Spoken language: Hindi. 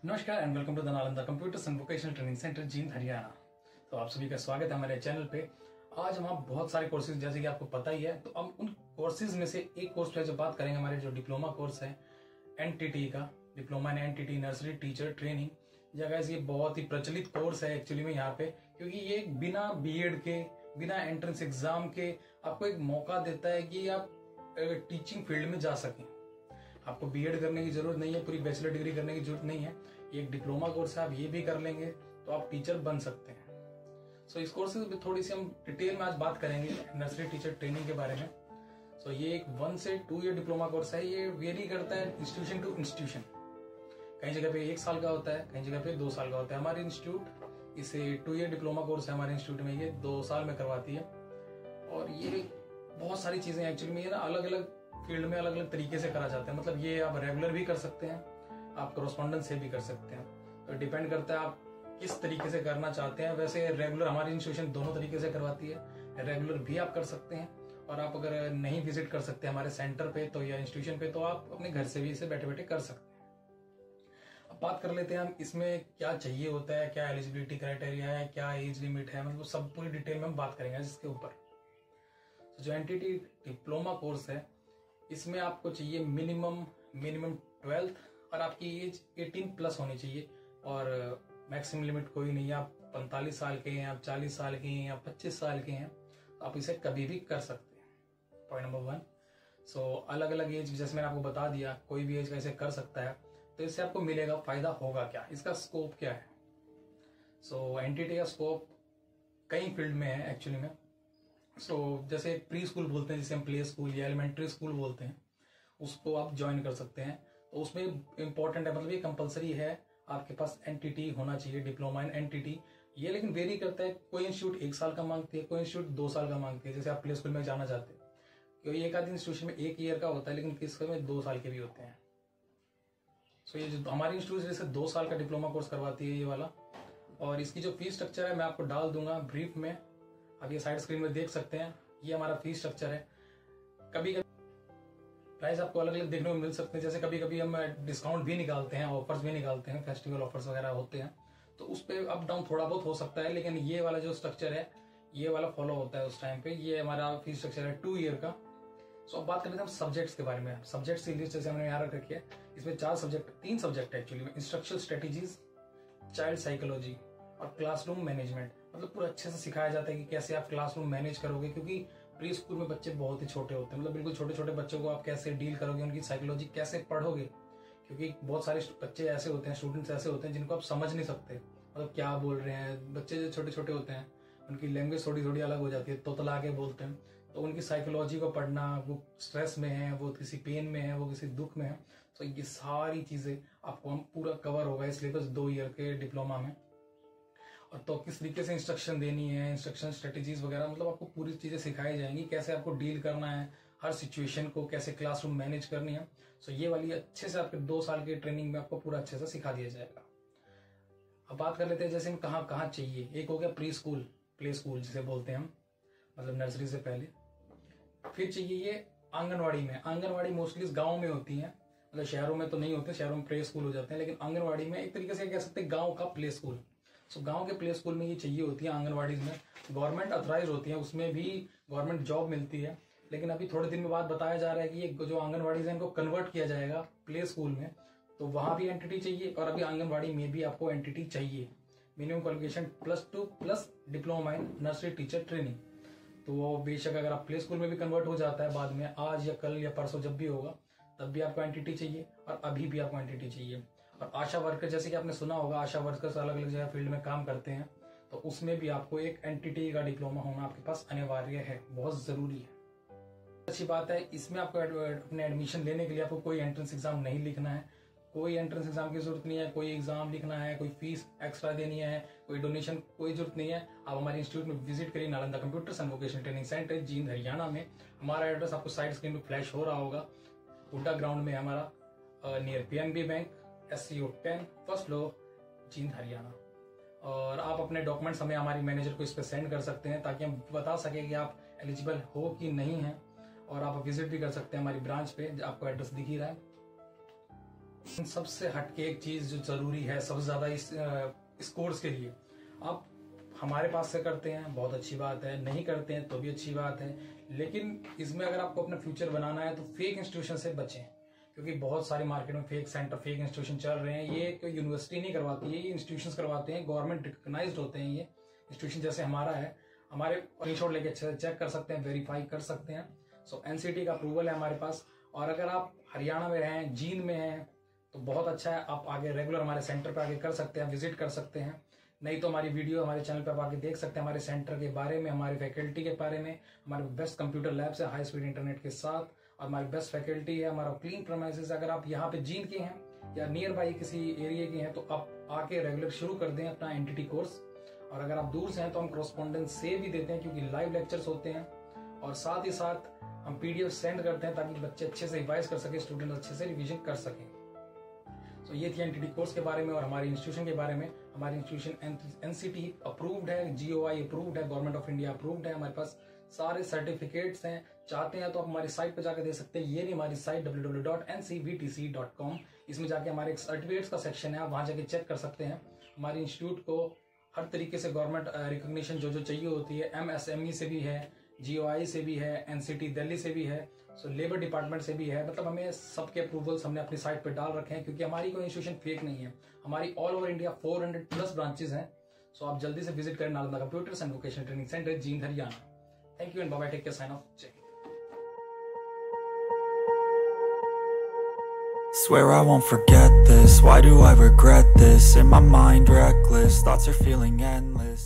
नमस्कार and welcome to the Nalanda computers and vocational training centre Jind Haryana. तो आप सभी का स्वागत है हमारे चैनल पे। आज हम बहुत सारे कोर्सेज जैसे कि आपको पता ही है, तो हम उन कोर्सेज में से एक कोर्स पे जो बात करेंगे, हमारे जो डिप्लोमा कोर्स है एनटीटी का, diploma in NTT nursery teacher training. जगह ये बहुत ही प्रचलित कोर्स है एक्चुअली में यहाँ पे, क्योंकि ये बिना बीएड के, बिना एंट्रेंस एग्जाम के आपको एक मौका देता है कि आप टीचिंग फील्ड में जा सकें। आपको बीएड करने की जरूरत नहीं है, पूरी बैचलर डिग्री करने की जरूरत नहीं है। ये एक डिप्लोमा कोर्स है, आप ये भी कर लेंगे तो आप टीचर बन सकते हैं। सो इस कोर्स में थोड़ी सी हम डिटेल में आज बात करेंगे नर्सरी टीचर ट्रेनिंग के बारे में। सो ये एक 1 से 2 ईयर डिप्लोमा कोर्स है। ये वेरी करता है इंस्टीट्यूशन टू इंस्टीट्यूशन। कई जगह पे 1 साल का होता है, कई जगह पे 2 साल का होता है। हमारे इंस्टीट्यूट इसे 2 ईयर डिप्लोमा कोर्स है, हमारे इंस्टीट्यूट में ये 2 साल में करवाती है। और ये बहुत सारी चीजें एक्चुअली में ये ना अलग अलग फील्ड में अलग अलग तरीके से करा जाता है। मतलब ये आप रेगुलर भी कर सकते हैं, आप कॉरेस्पॉन्डेंस से भी कर सकते हैं। तो डिपेंड करता है आप किस तरीके से करना चाहते हैं। वैसे रेगुलर हमारी इंस्टीट्यूशन दोनों तरीके से करवाती है, रेगुलर भी आप कर सकते हैं, और आप अगर नहीं विजिट कर सकते हमारे सेंटर पे तो या इंस्टीट्यूशन पे, तो आप अपने घर से भी इसे बैठे बैठे कर सकते हैं। अब बात कर लेते हैं हम इसमें क्या चाहिए होता है, क्या एलिजिबिलिटी क्राइटेरिया है, क्या एज लिमिट है, मतलब सब पूरी डिटेल में हम बात करेंगे इसके ऊपर। तो जो एनटीटी डिप्लोमा कोर्स है, इसमें आपको चाहिए मिनिमम 12th और आपकी एज 18 प्लस होनी चाहिए, और मैक्सिमम लिमिट कोई नहीं है। आप 45 साल के हैं, आप 40 साल के हैं, आप 25 साल के हैं, तो आप इसे कभी भी कर सकते हैं। Point number 1। सो अलग अलग एज, जैसे मैंने आपको बता दिया, कोई भी एज कैसे कर सकता है। तो इससे आपको मिलेगा फायदा होगा क्या, इसका स्कोप क्या है। सो एनटीटी का स्कोप कई फील्ड में है एक्चुअली में। सो जैसे प्री स्कूल बोलते हैं, जिसे हम प्ले स्कूल या एलिमेंट्री स्कूल बोलते हैं, उसको आप ज्वाइन कर सकते हैं। तो उसमें इंपॉर्टेंट है, मतलब ये कंपलसरी है, आपके पास एनटीटी होना चाहिए, डिप्लोमा इन एनटीटी। ये लेकिन वेरी करता है, कोई इंस्टीट्यूट 1 साल का मांगती है, कोई इंस्टीट्यूट 2 साल का मांगती है। जैसे आप प्ले स्कूल में जाना चाहते हैं, क्योंकि एक आधी इंस्टीट्यूशन में 1 ईयर का होता है, लेकिन किस में 2 साल के भी होते हैं। सो ये जो हमारी इंस्टीट्यूट जैसे 2 साल का डिप्लोमा कोर्स करवाती है ये वाला। और इसकी जो फीस स्ट्रक्चर है मैं आपको डाल दूंगा ब्रीफ में, आप ये साइड स्क्रीन में देख सकते हैं। ये हमारा फीस स्ट्रक्चर है। कभी कभी प्राइस आपको अलग अलग देखने को मिल सकते हैं। जैसे कभी कभी हम डिस्काउंट भी निकालते हैं, ऑफर्स भी निकालते हैं, फेस्टिवल ऑफर्स वगैरह होते हैं, तो उस पर अप डाउन थोड़ा बहुत हो सकता है। लेकिन ये वाला जो स्ट्रक्चर है, ये वाला फॉलो होता है उस टाइम पे। ये हमारा फीस स्ट्रक्चर है 2 ईयर का। सो अब बात करते हैं हम सब्जेक्ट्स के बारे में। सब्जेक्ट्स की लिस्ट जैसे हमने यहाँ रख रखी है, इसमें 3 सब्जेक्ट है एक्चुअली में। इंस्ट्रक्शनल स्ट्रेटेजीज, चाइल्ड साइकोलॉजी और क्लासरूम मैनेजमेंट। मतलब पूरा अच्छे से सिखाया जाता है कि कैसे आप क्लासरूम मैनेज करोगे, क्योंकि प्री स्कूल में बच्चे बहुत ही छोटे होते हैं। मतलब बिल्कुल छोटे छोटे बच्चों को आप कैसे डील करोगे, उनकी साइकोलॉजी कैसे पढ़ोगे, क्योंकि बहुत सारे बच्चे ऐसे होते हैं, स्टूडेंट्स ऐसे होते हैं जिनको आप समझ नहीं सकते, मतलब क्या बोल रहे हैं। बच्चे जो छोटे छोटे होते हैं, उनकी लैंग्वेज थोड़ी थोड़ी अलग हो जाती है, तोतला के बोलते हैं। तो उनकी साइकोलॉजी को पढ़ना, वो स्ट्रेस में है, वो किसी पेन में है, वो किसी दुख में है, तो ये सारी चीजें आपको हम पूरा कवर होगा इस सिलेबस 2 ईयर के डिप्लोमा में। और तो किस तरीके से इंस्ट्रक्शन देनी है, इंस्ट्रक्शन स्ट्रेटेजीज वगैरह, मतलब आपको पूरी चीजें सिखाई जाएंगी, कैसे आपको डील करना है हर सिचुएशन को, कैसे क्लासरूम मैनेज करनी है। सो ये वाली अच्छे से आपके 2 साल की ट्रेनिंग में आपको पूरा अच्छे से सिखा दिया जाएगा। अब बात कर लेते हैं जैसे कहाँ कहाँ चाहिए। एक हो गया प्री स्कूल, प्ले स्कूल जिसे बोलते हैं हम, मतलब नर्सरी से पहले। फिर चाहिए ये आंगनवाड़ी में। आंगनवाड़ी मोस्टली गाँव में होती है, मतलब शहरों में तो नहीं होते, शहरों में प्ले स्कूल हो जाते हैं, लेकिन आंगनवाड़ी में एक तरीके से कह सकते हैं गाँव का प्ले स्कूल। सो गांव के प्ले स्कूल में ये चाहिए होती है। आंगनवाड़ी में गवर्नमेंट अथॉराइज होती है, उसमें भी गवर्नमेंट जॉब मिलती है। लेकिन अभी थोड़े दिन में बाद बताया जा रहा है कि ये जो आंगनवाड़ी है इनको कन्वर्ट किया जाएगा प्ले स्कूल में, तो वहां भी एंटिटी चाहिए। और अभी आंगनवाड़ी में भी आपको एंटिटी चाहिए। Minimum qualification +2 plus diploma in nursery teacher training. तो वो बेशक अगर आप प्ले स्कूल में भी कन्वर्ट हो जाता है बाद में, आज या कल या परसों जब भी होगा, तब भी आपको एंटिटी चाहिए, और अभी भी आपको एंटिटी चाहिए। और आशा वर्कर, जैसे कि आपने सुना होगा, आशा वर्कर्स अलग अलग जगह फील्ड में काम करते हैं, तो उसमें भी आपको एक एनटीटी का डिप्लोमा होना आपके पास अनिवार्य है, बहुत जरूरी है। अच्छी बात है, इसमें आपको अपने एडमिशन लेने के लिए आपको कोई एंट्रेंस एग्जाम नहीं लिखना है, कोई एंट्रेंस एग्जाम की जरूरत नहीं है, कोई एग्जाम लिखना है, कोई फीस एक्स्ट्रा देनी है, कोई डोनेशन, कोई जरूरत नहीं है। आप हमारे इंस्टीट्यूट में विजिट करिए, Nalanda computers and vocational training centre Jind Haryana में। हमारा एड्रेस आपको साइड स्क्रीन पे फ्लैश हो रहा होगा। हुड्डा ग्राउंड में हमारा, near PNB bank, SCO 10 first floor, Jind Haryana. और आप अपने डॉक्यूमेंट्स हमें हमारी मैनेजर को इस पर सेंड कर सकते हैं, ताकि हम बता सके कि आप एलिजिबल हो कि नहीं है। और आप विजिट भी कर सकते हैं हमारी ब्रांच पे, आपको एड्रेस दिख ही रहा है। इन सबसे हटके एक चीज जो जरूरी है सबसे ज्यादा इस कोर्स के लिए, आप हमारे पास से करते हैं बहुत अच्छी बात है, नहीं करते हैं तो भी अच्छी बात है, लेकिन इसमें अगर आपको अपना फ्यूचर बनाना है तो फेक इंस्टीट्यूशन से बचें, क्योंकि बहुत सारे मार्केट में फेक सेंटर, फेक इंस्टीट्यूशन चल रहे हैं। ये कोई यूनिवर्सिटी नहीं करवाती है, ये इंस्टीट्यूशन करवाते हैं, गवर्नमेंट रिकॉग्नाइज्ड होते हैं ये इंस्टीट्यूशन, जैसे हमारा है। हमारे स्क्रीनशॉट लेके अच्छे से चेक कर सकते हैं, वेरीफाई कर सकते हैं। सो एनसीटी का अप्रूवल है हमारे पास। और अगर आप हरियाणा में रहें, जींद में हैं, तो बहुत अच्छा है, आप आगे रेगुलर हमारे सेंटर पर आगे कर सकते हैं, विजिट कर सकते हैं। नहीं तो हमारी वीडियो हमारे चैनल पर आप आगे देख सकते हैं, हमारे सेंटर के बारे में, हमारे फैकल्टी के बारे में। हमारे बेस्ट कंप्यूटर लैब्स है हाई स्पीड इंटरनेट के साथ, और हमारी बेस्ट फैकल्टी है, हमारा क्लीन प्रीमाइसेस। अगर आप यहाँ पे जींद के हैं या नियर बाई किसी एरिया के हैं तो आप आके रेगुलर शुरू कर दें अपना एनटीटी कोर्स। और अगर आप दूर से हैं तो हम कॉरेस्पॉन्डेंस से भी देते हैं, क्योंकि लाइव लेक्चर्स होते हैं, और साथ ही साथ हम पीडीएफ सेंड करते हैं ताकि बच्चे अच्छे से रिवाइज कर सके, स्टूडेंट अच्छे से रिवीजन कर सकें। तो ये थी एनटीटी कोर्स के बारे में और हमारी इंस्टीट्यूशन के बारे में। हमारी इंस्टीट्यूशन एनसीटी अप्रूव्ड है, जीओआई अप्रूव्ड है, गवर्नमेंट ऑफ इंडिया अप्रूव्ड है। हमारे पास सारे सर्टिफिकेट्स हैं। चाहते हैं तो आप हमारी साइट पर जाकर दे सकते हैं। ये नहीं हमारी साइट www.ncvtc.com, इसमें जाके हमारे सर्टिफिकेट्स का सेक्शन है, आप वहां जाके चेक कर सकते हैं। हमारे इंस्टीट्यूट को हर तरीके से गवर्नमेंट रिकॉग्निशन जो जो चाहिए होती है, एमएसएमई से भी है, जीओआई से भी है, एनसीटी दिल्ली से भी है, सो लेबर डिपार्टमेंट से भी है। मतलब हमें सबके अप्रूवल्स हमने अपनी साइट पे डाल रखे हैं, क्योंकि हमारी कोई इंस्टीट्यूशन फेक नहीं है। हमारी ऑल ओवर इंडिया 400+ ब्रांचेस हैं। सो आप जल्दी से विजिट करें Nalanda computers and vocational training centre, Jind, Haryana. Thank you and bye bye, take care, sign off, जय हिंद। Swear I won't forget this. Why do I regret this? In my mind reckless, thoughts are feeling endless.